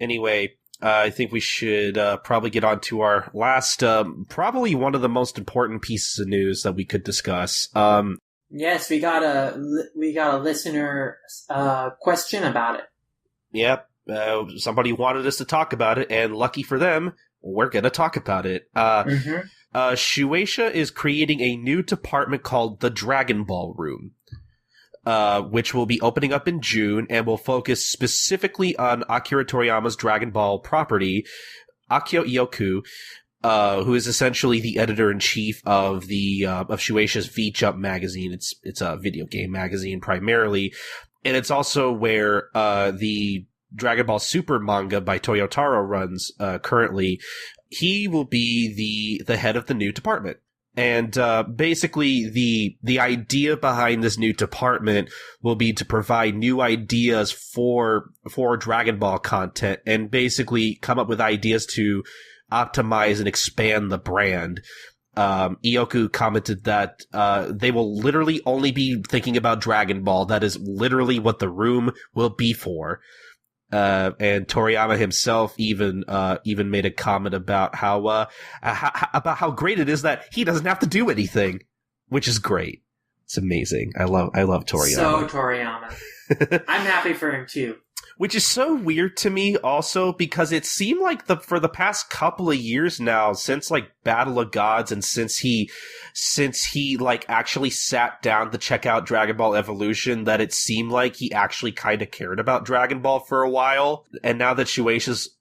Anyway, I think we should probably get on to our last, probably one of the most important pieces of news that we could discuss. Yes, we got a listener question about it. Yep, somebody wanted us to talk about it, and lucky for them, we're gonna talk about it. Shueshia is creating a new department called the Dragon Ball Room, which will be opening up in June and will focus specifically on Akira Toriyama's Dragon Ball property, Akio Ioku, who is essentially the editor-in-chief of of Shueisha's V-Jump magazine. It's a video game magazine primarily, and it's also where the Dragon Ball Super manga by Toyotaro runs currently. He will be the head of the new department. And basically the idea behind this new department will be to provide new ideas for Dragon Ball content and basically come up with ideas to optimize and expand the brand. Ioku commented that they will literally only be thinking about Dragon Ball. That is literally what the room will be for. And Toriyama himself even made a comment about how great it is that he doesn't have to do anything, which is great. It's amazing. I love Toriyama. So Toriyama. I'm happy for him too. Which is so weird to me also because it seemed like for the past couple of years now, since like Battle of Gods and since he like actually sat down to check out Dragon Ball Evolution, that it seemed like he actually kind of cared about Dragon Ball for a while. And now that Shueisha's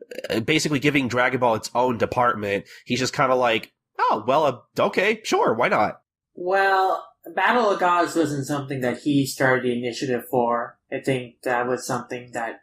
basically giving Dragon Ball its own department, he's just kind of like, oh, well, okay, sure, why not? Well, Battle of Gods wasn't something that he started the initiative for. I think that was something that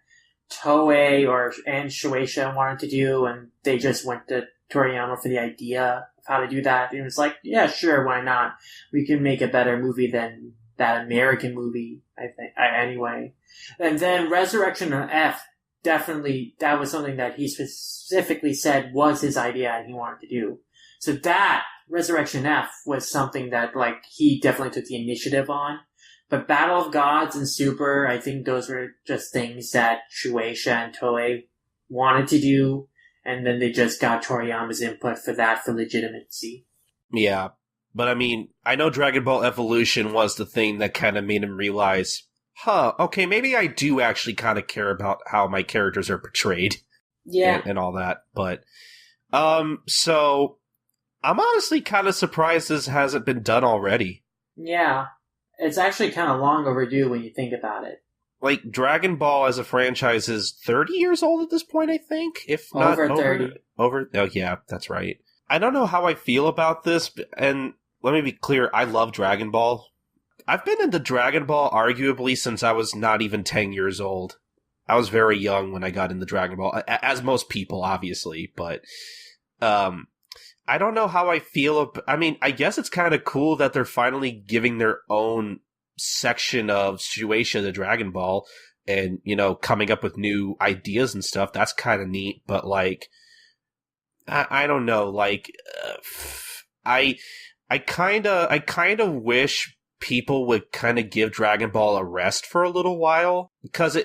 Toei and Shueisha wanted to do, and they just went to Toriyama for the idea of how to do that. And it was like, yeah, sure, why not? We can make a better movie than that American movie, I think, anyway. And then Resurrection of F, definitely, that was something that he specifically said was his idea and he wanted to do. So that, Resurrection F, was something that, like, he definitely took the initiative on. But Battle of Gods and Super, I think those were just things that Shueisha and Toei wanted to do, and then they just got Toriyama's input for that for legitimacy. Yeah, but I mean, I know Dragon Ball Evolution was the thing that kind of made him realize, okay, maybe I do actually kind of care about how my characters are portrayed. Yeah. And all that, but, so, I'm honestly kind of surprised this hasn't been done already. Yeah. It's actually kind of long overdue when you think about it. Like, Dragon Ball as a franchise is 30 years old at this point, I think? If not over 30. Oh, yeah, that's right. I don't know how I feel about this, and let me be clear, I love Dragon Ball. I've been into Dragon Ball arguably since I was not even 10 years old. I was very young when I got into Dragon Ball, as most people, obviously, but, I don't know how I feel. I mean, I guess it's kind of cool that they're finally giving their own section of Shueisha the Dragon Ball and, you know, coming up with new ideas and stuff. That's kind of neat. But, like, I don't know. Like, I kind of wish people would kind of give Dragon Ball a rest for a little while because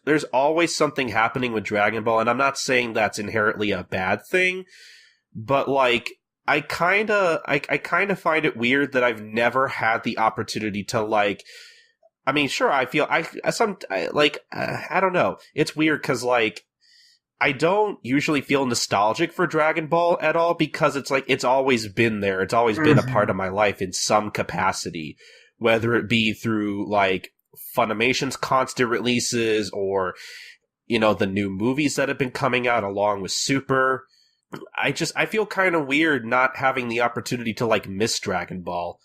there's always something happening with Dragon Ball. And I'm not saying that's inherently a bad thing. But, like, I kind of find it weird that I've never had the opportunity to, like, I mean, sure, I don't know. It's weird because, like, I don't usually feel nostalgic for Dragon Ball at all because it's like, it's always been there. It's always been a part of my life in some capacity, whether it be through, like, Funimation's constant releases or, you know, the new movies that have been coming out along with Super. I feel kind of weird not having the opportunity to, like, miss Dragon Ball.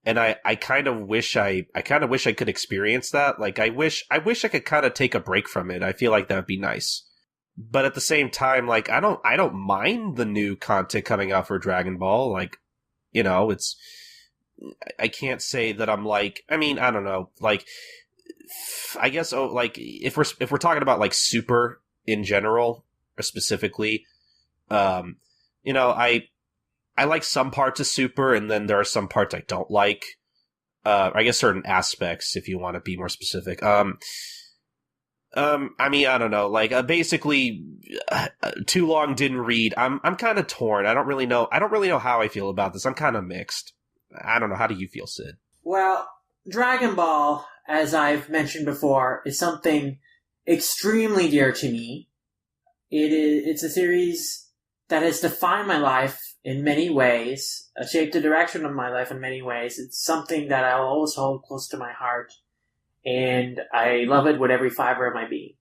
And I kind of wish I could experience that. Like, I wish I could kind of take a break from it. I feel like that would be nice. But at the same time, like, I don't mind the new content coming out for Dragon Ball. Like, you know, I can't say that I'm like, I mean, I don't know. Like, I guess, like, if we're talking about, like, Super in general, or specifically, you know, I like some parts of Super, and then there are some parts I don't like. I guess certain aspects, if you want to be more specific. I mean, I don't know. Like, basically, too long didn't read. I'm kind of torn. I don't really know how I feel about this. I'm kind of mixed. I don't know. How do you feel, Sid? Well, Dragon Ball, as I've mentioned before, is something extremely dear to me. It's a series that has defined my life in many ways, shaped the direction of my life in many ways. It's something that I'll always hold close to my heart, and I love it with every fiber of my being.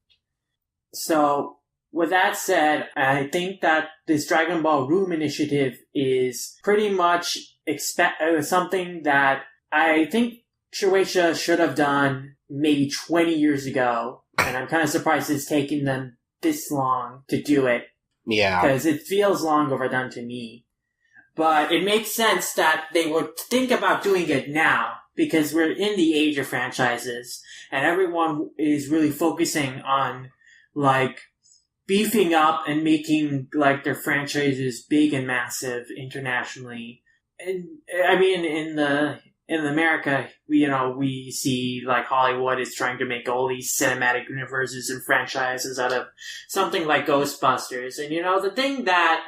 So, with that said, I think that this Dragon Ball Room initiative is pretty much something that I think Shueshia should have done maybe 20 years ago, and I'm kind of surprised it's taken them this long to do it. Yeah. Because it feels long overdone to me. But it makes sense that they would think about doing it now, because we're in the age of franchises, and everyone is really focusing on, like, beefing up and making, like, their franchises big and massive internationally. And, I mean, in America, we see, like, Hollywood is trying to make all these cinematic universes and franchises out of something like Ghostbusters. And, the thing that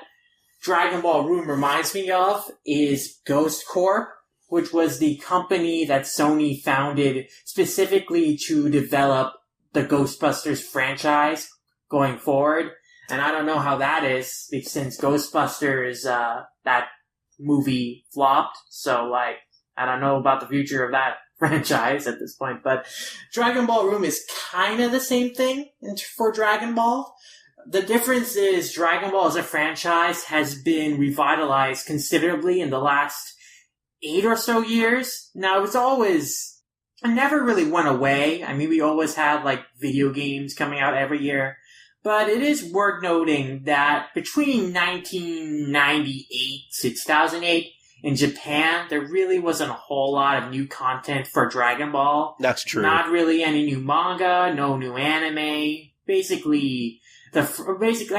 Dragon Ball Room reminds me of is Ghost Corp, which was the company that Sony founded specifically to develop the Ghostbusters franchise going forward. And I don't know how that is, since Ghostbusters, that movie flopped. So, like, I don't know about the future of that franchise at this point. But Dragon Ball Room is kind of the same thing for Dragon Ball. The difference is Dragon Ball as a franchise has been revitalized considerably in the last 8 or so years. Now, it never really went away. I mean, we always had, like, video games coming out every year. But it is worth noting that between 1998 to 2008, in Japan, there really wasn't a whole lot of new content for Dragon Ball. That's true. Not really any new manga, no new anime. Basically, I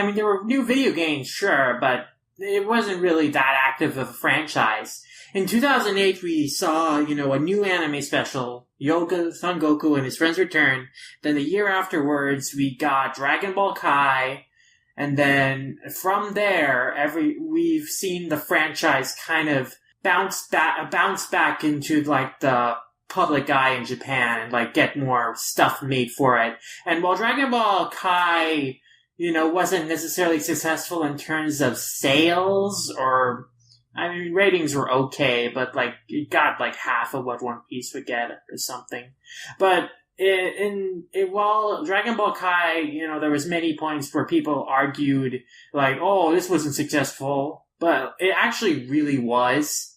mean, there were new video games, sure, but it wasn't really that active of a franchise. In 2008, we saw, a new anime special, Son Goku and his friends return. Then the year afterwards, we got Dragon Ball Kai. And then from there, we've seen the franchise kind of bounce back into, like, the public eye in Japan and, like, get more stuff made for it. And while Dragon Ball Kai, wasn't necessarily successful in terms of sales ratings were okay, but, like, it got, like, half of what One Piece would get or something. But while Dragon Ball Kai, there was many points where people argued, like, oh, this wasn't successful, but it actually really was,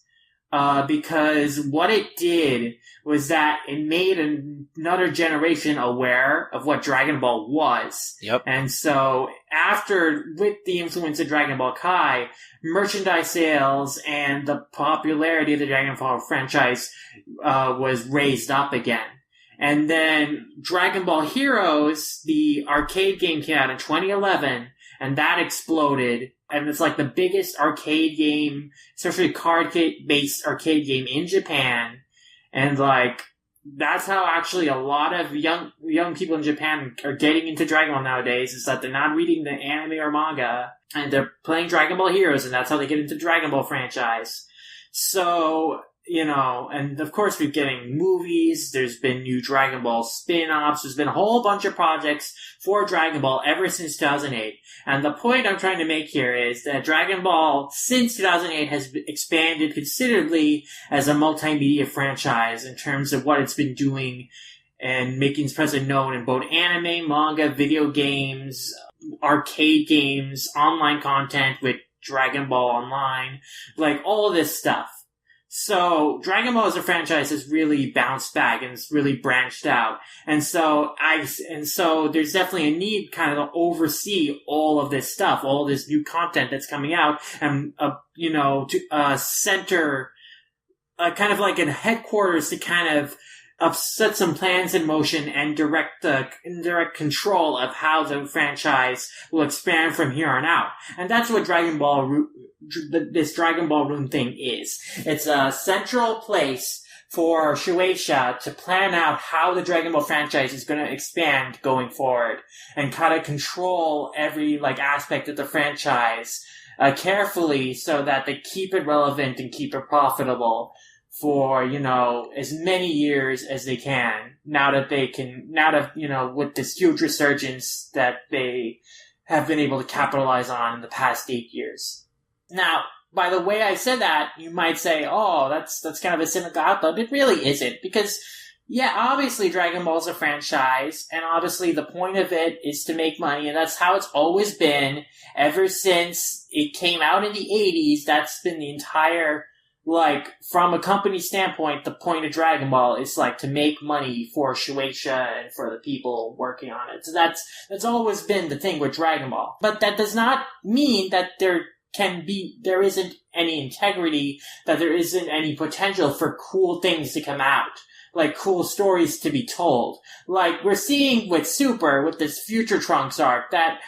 because what it did was that it made another generation aware of what Dragon Ball was. Yep. And so, with the influence of Dragon Ball Kai, merchandise sales and the popularity of the Dragon Ball franchise, was raised up again. And then Dragon Ball Heroes, the arcade game, came out in 2011, and that exploded. And it's like the biggest arcade game, especially card-based arcade game in Japan. And, like, that's how actually a lot of young people in Japan are getting into Dragon Ball nowadays, is that they're not reading the anime or manga, and they're playing Dragon Ball Heroes, and that's how they get into Dragon Ball franchise. So, and of course we're getting movies, there's been new Dragon Ball spin-offs, there's been a whole bunch of projects for Dragon Ball ever since 2008. And the point I'm trying to make here is that Dragon Ball, since 2008, has expanded considerably as a multimedia franchise in terms of what it's been doing and making its presence known in both anime, manga, video games, arcade games, online content with Dragon Ball Online, like all of this stuff. So, Dragon Ball as a franchise has really bounced back and it's really branched out. And so there's definitely a need kind of to oversee all of this stuff, all this new content that's coming out, and, to center, kind of like a headquarters to kind of set some plans in motion and direct control of how the franchise will expand from here on out. And that's what this Dragon Ball Room thing is. It's a central place for Shueshia to plan out how the Dragon Ball franchise is going to expand going forward and kind of control every aspect of the franchise carefully so that they keep it relevant and keep it profitable for, as many years as they can. With this huge resurgence that they have been able to capitalize on in the past 8 years. Now, by the way I said that, you might say, oh, that's kind of a cynical outlook. It really isn't, because, yeah, obviously Dragon Ball is a franchise, and obviously the point of it is to make money, and that's how it's always been. Ever since it came out in the 80s, that's been the entire, from a company standpoint, the point of Dragon Ball is, to make money for Shueisha and for the people working on it. So that's always been the thing with Dragon Ball. But that does not mean that there isn't any integrity, that there isn't any potential for cool things to come out. Cool stories to be told. We're seeing with Super, with this Future Trunks arc, that,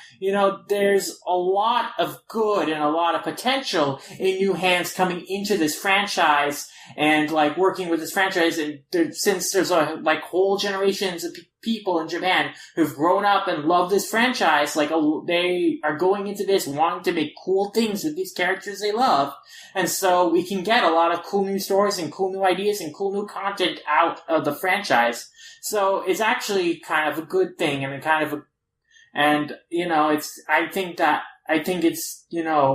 there's a lot of good and a lot of potential in new hands coming into this franchise and, working with this franchise. And since there's whole generations of people in Japan who've grown up and love this franchise, they are going into this wanting to make cool things with these characters they love. And so we can get a lot of cool new stories and cool new ideas and cool new content out of the franchise. So it's actually kind of a good thing, and I think it's,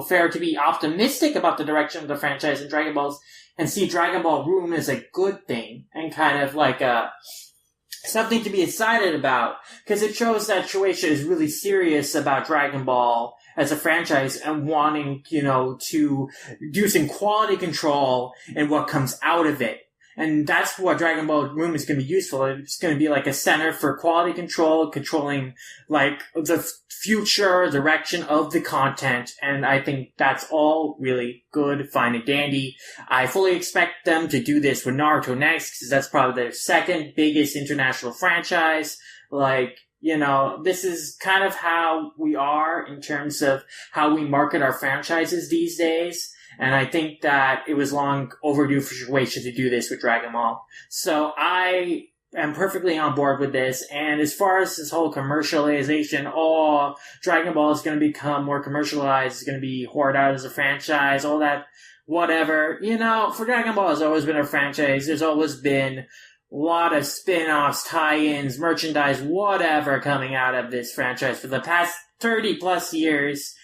fair to be optimistic about the direction of the franchise and Dragon Balls and see Dragon Ball Room as a good thing and kind of something to be excited about, because it shows that Shueisha is really serious about Dragon Ball as a franchise and wanting, to do some quality control in what comes out of it. And that's what Dragon Ball Room is going to be useful. It's going to be a center for quality control, controlling, the future direction of the content. And I think that's all really good, fine, and dandy. I fully expect them to do this with Naruto next, because that's probably their second biggest international franchise. This is kind of how we are in terms of how we market our franchises these days. And I think that it was long overdue for Shueisha to do this with Dragon Ball. So I am perfectly on board with this. And as far as this whole commercialization, Dragon Ball is going to become more commercialized, it's going to be hoarded out as a franchise, all that, whatever. For Dragon Ball, it's always been a franchise. There's always been a lot of spin-offs, tie-ins, merchandise, whatever coming out of this franchise for the past 30 plus years.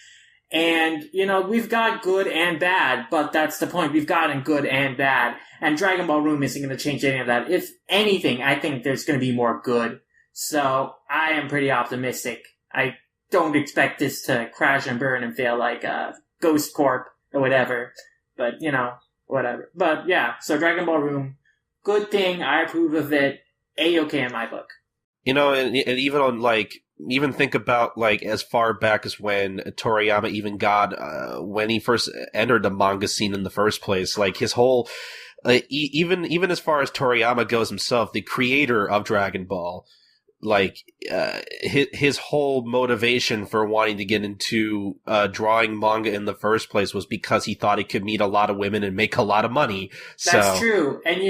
And, we've got good and bad, but that's the point. We've gotten good and bad. And Dragon Ball Room isn't going to change any of that. If anything, I think there's going to be more good. So I am pretty optimistic. I don't expect this to crash and burn and fail like Ghost Corp or whatever. But, whatever. But yeah, so Dragon Ball Room, good thing. I approve of it. A-okay in my book. And even on even think about as far back as when Toriyama even got when he first entered the manga scene in the first place, his whole even as far as Toriyama goes himself, the creator of Dragon Ball, his whole motivation for wanting to get into drawing manga in the first place was because he thought he could meet a lot of women and make a lot of money. That's true. And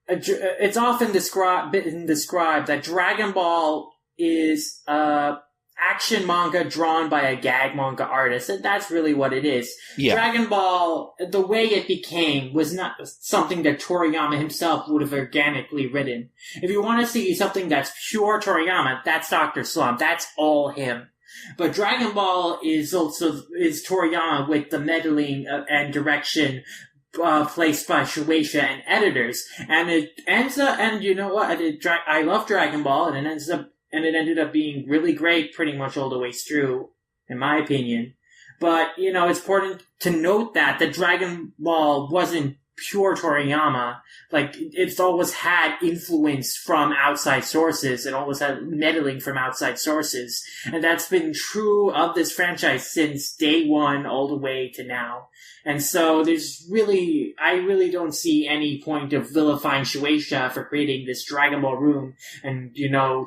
it's often been described that Dragon Ball is action manga drawn by a gag manga artist, and that's really what it is. Yeah. Dragon Ball, the way it became, was not something that Toriyama himself would have organically written. If you want to see something that's pure Toriyama, that's Dr. Slump. That's all him. But Dragon Ball is Toriyama with the meddling and direction placed by Shueisha and editors. And it ends up, and you know what? I love Dragon Ball, and it ended up being really great pretty much all the way through, in my opinion. But, it's important to note that Dragon Ball wasn't pure Toriyama. It's always had influence from outside sources. It always had meddling from outside sources. And that's been true of this franchise since day one all the way to now. And so I really don't see any point of vilifying Shueisha for creating this Dragon Ball Room and,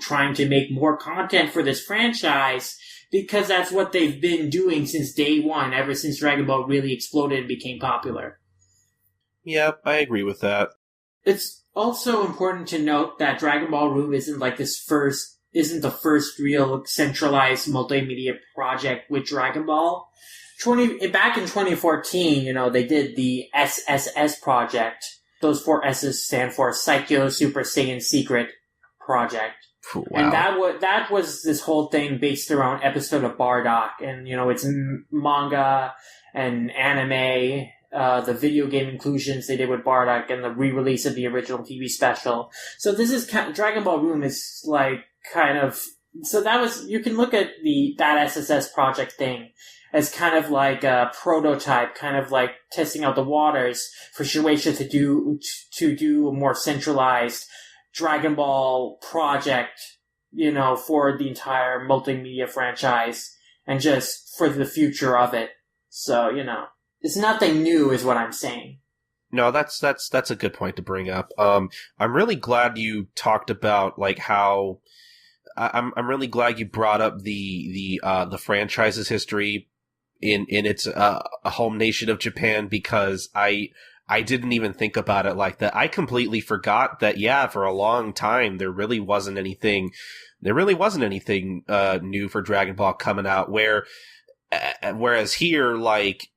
trying to make more content for this franchise, because that's what they've been doing since day one, ever since Dragon Ball really exploded and became popular. Yeah, I agree with that. It's also important to note that Dragon Ball Room isn't the first real centralized multimedia project with Dragon Ball. Back in 2014, they did the SSS project. Those 4 S's stand for Psycho Super Saiyan Secret Project. Wow. And that was this whole thing based around episode of Bardock, and it's manga and anime, the video game inclusions they did with Bardock, and the re-release of the original TV special. So this is Dragon Ball Room is like kind of, so that was, you can look at that SSS project thing as kind of like a prototype, kind of like testing out the waters for Shueshia to do a more centralized Dragon Ball project, for the entire multimedia franchise and just for the future of it. So, it's nothing new is what I'm saying. No, that's a good point to bring up. I'm really glad you talked about like how I'm really glad you brought up the franchise's history in its home nation of Japan, because I didn't even think about it like that. I completely forgot that, for a long time there really wasn't anything new for Dragon Ball coming out, whereas here, like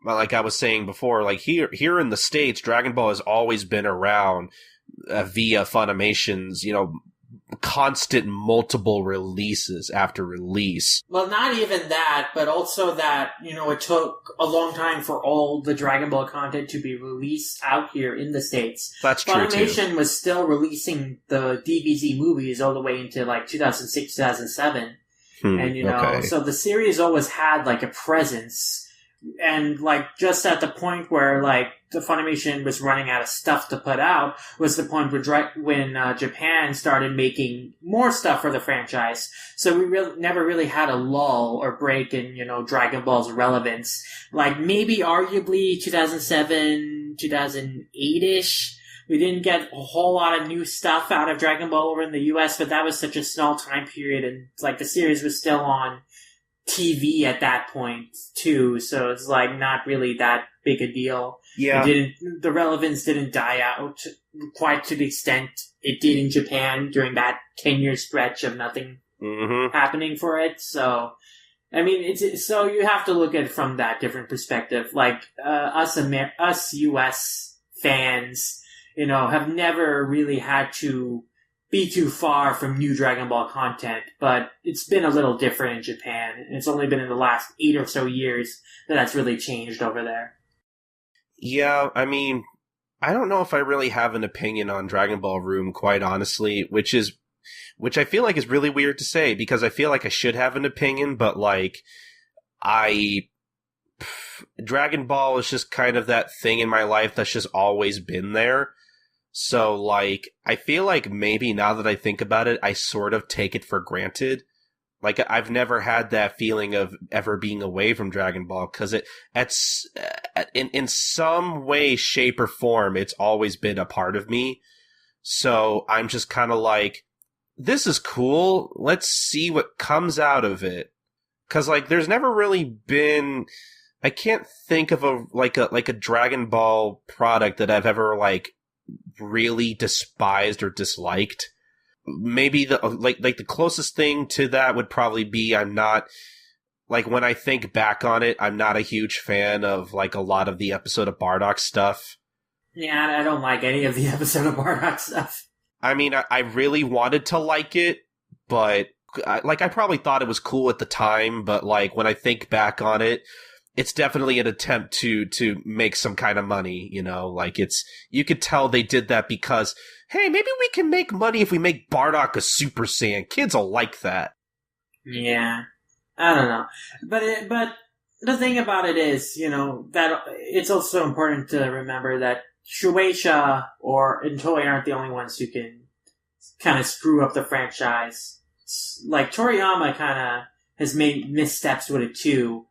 I was saying before, like here in the States, Dragon Ball has always been around via Funimation's, constant multiple releases after release. Well, not even that, but also that, it took a long time for all the Dragon Ball content to be released out here in the States. That's true, too. Funimation was still releasing the DBZ movies all the way into, 2006, 2007. And, so the series always had, a presence. And, just at the point where, the Funimation was running out of stuff to put out was the point when Japan started making more stuff for the franchise. So we never really had a lull or break in, Dragon Ball's relevance. Maybe arguably 2007, 2008-ish. We didn't get a whole lot of new stuff out of Dragon Ball over in the US, but that was such a small time period, and, the series was still on TV at that point too, so it's not really that big a deal. Yeah, the relevance didn't die out quite to the extent it did in Japan during that 10-year stretch of nothing happening for it. So, I mean, so you have to look at it from that different perspective. Us US fans, have never really had to be too far from new Dragon Ball content, but it's been a little different in Japan, and it's only been in the last 8 or so years that's really changed over there. Yeah, I mean, I don't know if I really have an opinion on Dragon Ball Room, quite honestly, which I feel like is really weird to say, because I feel like I should have an opinion, but Dragon Ball is just kind of that thing in my life that's just always been there. So, I feel like maybe now that I think about it, I sort of take it for granted. I've never had that feeling of ever being away from Dragon Ball, because in some way, shape, or form, it's always been a part of me. So I'm just kind of this is cool. Let's see what comes out of it. Because, there's never really been... I can't think of a Dragon Ball product that I've ever, really despised or disliked. Maybe the closest thing to that would probably be I'm not, when I think back on it, I'm not a huge fan of a lot of the episode of Bardock stuff. Yeah, I don't like any of the episode of Bardock stuff. I mean, I really wanted to like it, but I probably thought it was cool at the time, but when I think back on it, it's definitely an attempt to make some kind of money, you could tell they did that because, hey, maybe we can make money if we make Bardock a Super Saiyan. Kids will like that. Yeah. I don't know. But the thing about it is, that it's also important to remember that Shueisha and Toei aren't the only ones who can kind of screw up the franchise. Toriyama kind of has made missteps with it too.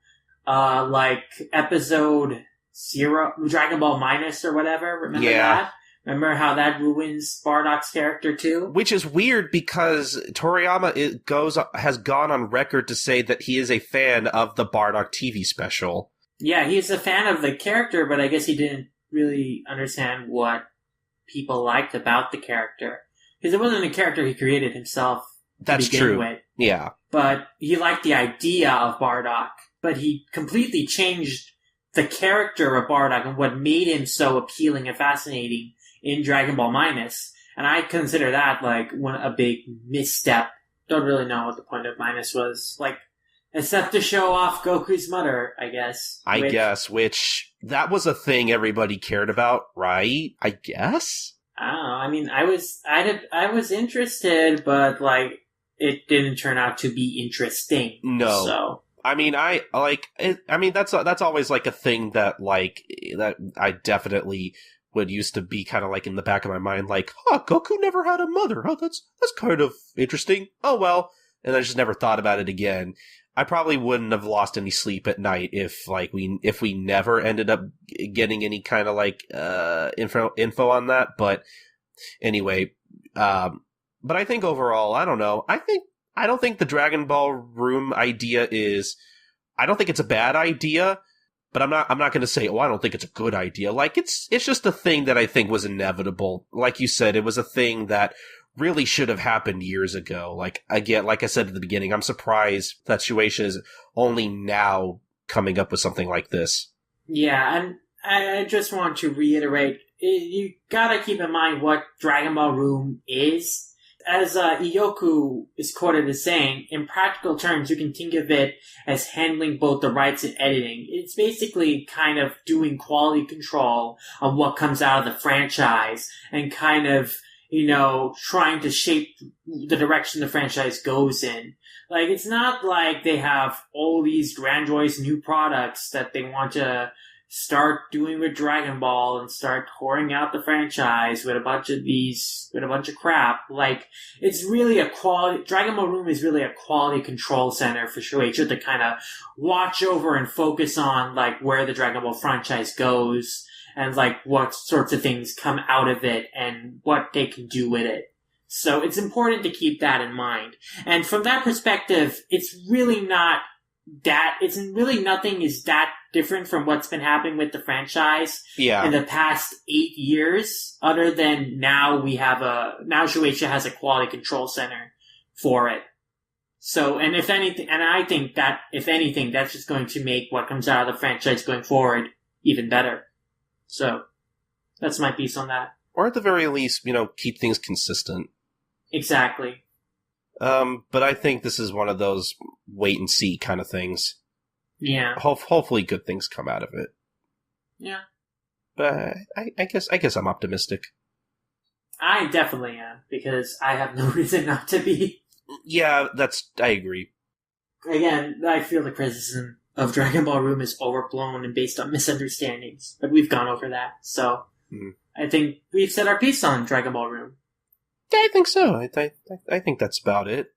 Episode 0, Dragon Ball Minus or whatever. Remember that? Remember how that ruins Bardock's character too? Which is weird because Toriyama has gone on record to say that he is a fan of the Bardock TV special. Yeah, he's a fan of the character, but I guess he didn't really understand what people liked about the character. Because it wasn't a character he created himself to That's begin true. with. Yeah. But he liked the idea of Bardock. But he completely changed the character of Bardock and what made him so appealing and fascinating in Dragon Ball Minus. And I consider that, like, a big misstep. Don't really know what the point of Minus was. Like, except to show off Goku's mother, I guess. Which that was a thing everybody cared about, right? I guess? I don't know. I mean, I was interested, but, like, it didn't turn out to be interesting. No. So. I mean, that's always, like, a thing that, like, that I definitely would used to be kind of, like, in the back of my mind, like, Goku never had a mother. Oh, that's kind of interesting. Oh, well. And I just never thought about it again. I probably wouldn't have lost any sleep at night if we never ended up getting any kind of, like, info on that. But anyway, but I think overall, I don't know. I don't think the Dragon Ball Room idea I don't think it's a bad idea, but I'm not going to say, I don't think it's a good idea. Like, it's just a thing that I think was inevitable. Like you said, it was a thing that really should have happened years ago. Like, again, like I said at the beginning, I'm surprised that Shueshia is only now coming up with something like this. Yeah, and I just want to reiterate, you gotta keep in mind what Dragon Ball Room is. As Iyoku is quoted as saying, in practical terms, you can think of it as handling both the rights and editing. It's basically kind of doing quality control on what comes out of the franchise and kind of, trying to shape the direction the franchise goes in. Like, it's not like they have all these grandiose new products that they want to start doing with Dragon Ball and start pouring out the franchise with a bunch of crap. Like, it's really Dragon Ball Room is really a quality control center for Shueisha to kind of watch over and focus on, like, where the Dragon Ball franchise goes and, like, what sorts of things come out of it and what they can do with it. So it's important to keep that in mind. And from that perspective, it's really nothing is that different from what's been happening with the franchise in the past 8 years, other than now Shueisha has a quality control center for it. So, and I think that, if anything, that's just going to make what comes out of the franchise going forward even better. So, that's my piece on that. Or at the very least, keep things consistent. Exactly. But I think this is one of those wait and see kind of things. Yeah. Hopefully good things come out of it. Yeah. But I guess I'm optimistic. I definitely am, because I have no reason not to be. Yeah, I agree. Again, I feel the criticism of Dragon Ball Room is overblown and based on misunderstandings, but we've gone over that. So, I think we've said our piece on Dragon Ball Room. Yeah, I think so. I think that's about it.